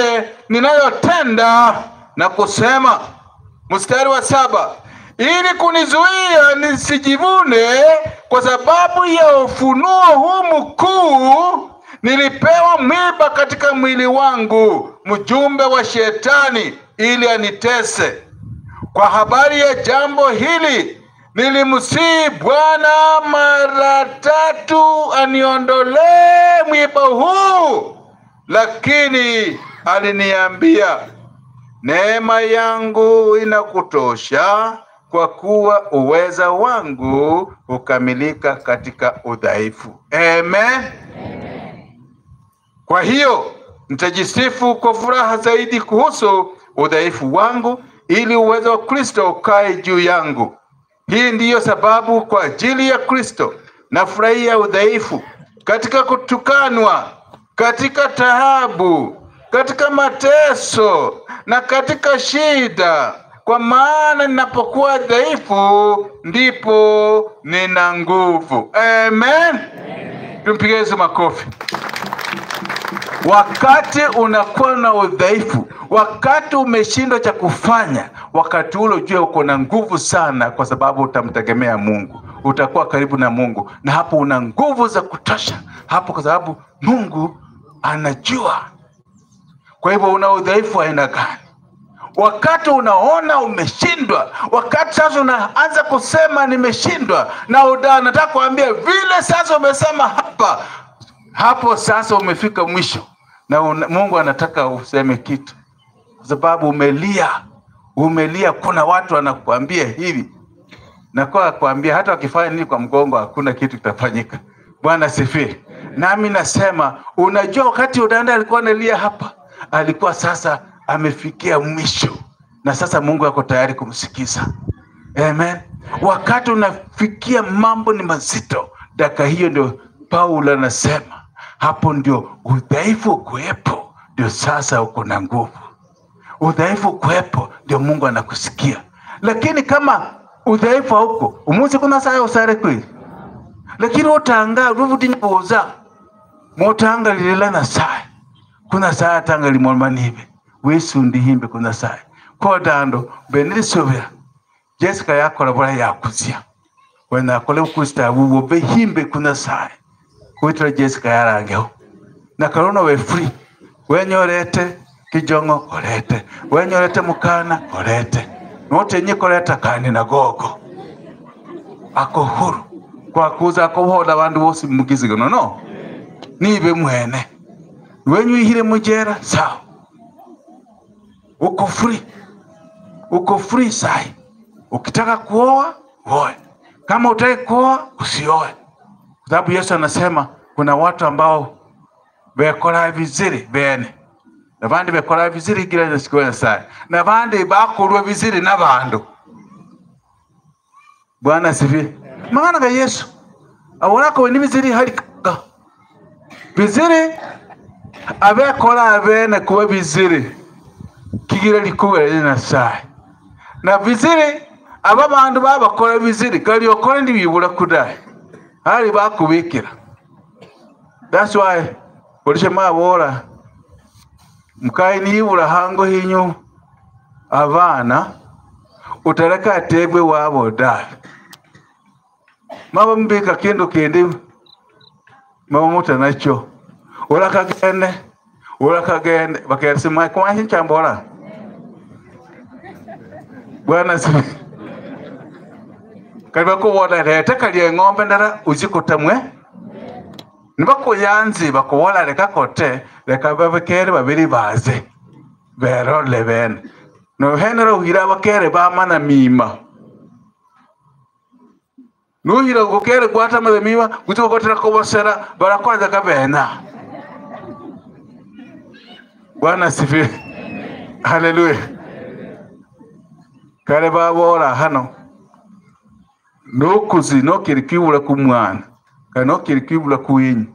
yale ninayotenda na kusema. Mstari wa 7, ili kunizuia nisijivune kwa sababu ya ufunuo huu mkuu, nilipewa mwiba katika mwili wangu, mjumbe wa Shetani, ili anitese. Kwa habari ya jambo hili nilimsihi Bwana mara 3 aniondolee mwiba huu, lakini aliniambia, neema yangu inakutosha, kwa kuwa uweza wangu hukamilika katika udhaifu. Amen. Kwa hiyo nitajisifu kwa furaha zaidi kuhusu udhaifu wangu, ili uwezo wa Kristo ukae juu yangu. Hii ndiyo sababu kwa ajili ya Kristo nafurahia udhaifu, katika kutukanwa, katika taabu, katika mateso na katika shida, kwa maana ninapokuwa dhaifu ndipo nina nguvu. Amen. Tumpigie Yesu makofi. Wakati unakuwa na udhaifu, wakati umeshindwa cha kufanya, wakati ule ujue uko na nguvu sana, kwa sababu utamtegemea Mungu. Utakuwa karibu na Mungu, na hapo una nguvu za kutosha hapo, kwa sababu Mungu anajua. Kwa hivyo una udhaifu aina gani? Wakati unaona umeshindwa, wakati sasa unaanza kusema nimeshindwa, na nataka kuambia vile sasa umesema hapo sasa umefika mwisho, na Mungu anataka useme kitu, kwa sababu umelia. Kuna watu wanakuambia hivi, na kwa kuambia hata wakifanya nini kwa mgongo hakuna kitu kitafanyika. Bwana sifiwe. Nami nasema, unajua wakati Udanda alikuwa analia hapa, alikuwa sasa amefikia mwisho, na sasa Mungu yako tayari kumsikiza. Amen. Wakati unafikia mambo ni mazito, dakika hiyo ndio Paulo anasema, hapo ndio udhaifu kuepo, ndio sasa uko na nguvu. Udhaifu kuepo, ndio Mungu anakusikia. Lakini kama udhaifu hauko, umunsi kuna saa usare kweli. Lakini utanga ruvudi nyoza, motanga lilila na saa. Kuna saa tanga limolmanibe, wesu ndihimbe kuna saa. Kwa dando, benili sobera, Jessica yako labora yakuzia. Wena kole ukusta uwobe himbe kuna saa. Kuitwa Jessica yarangeo. Na karona we free. Wenyorete kijongo orete. Wenyorete mukana orete. Note nye koreta kani na gogo. Ako huru. Kwa kuza ako hoda wandu wosi mugizigo no. Nibe mwene. Wenyu ihile mujera sawa. Uko free sai. Ukitaka kuoa, oe. Kama utaki kuoa, usioe. Kwa sababu Yesu anasema kuna watu ambao bekora viziri bene. Na bandi bekora viziri gira na siku sai. Na bandi bakorwa viziri n'abantu. Bwana sifi. Maana ga Yesu abona ko ni viziri hari ka. Viziri abekora bene kuba viziri. Kigira likuwe na sai. Na viziri ababantu babakora viziri kali okora ndi bibura kudai. Hari bakubikira. That's why polishe mabora mukai nibura hango hinyu abana utareka ategwe wabo dai. Maba mbika kendo kende maba muta nacho. Ora kagende bakersema kwa hinchambora. Bwana sifi. Kaliba ko wala leta kali ngombe ndara uzikotamwe. Nibako yanzi bako wala leka kote leka babekere babiri baze. Bero leven. No henero hira bakere ba mana mima. No hira gokere gwata ma mima guto gotera ko basera barakwaza kabena. Bwana sifi. Hallelujah. Kale babora hano. Nokuzi nokirikibula kumwana. Kanokirikibula kuyenyi.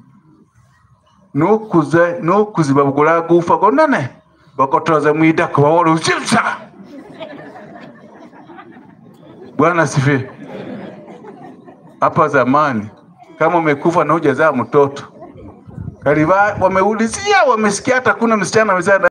Nokuzi babugula gufa gonane. Bakotoza mwida kwa wala ushimsa. Bwana sifi. Hapa zamani kama umekufa na hujazaa mtoto, kaliba wameulizia, wamesikia hata kuna msichana mzaa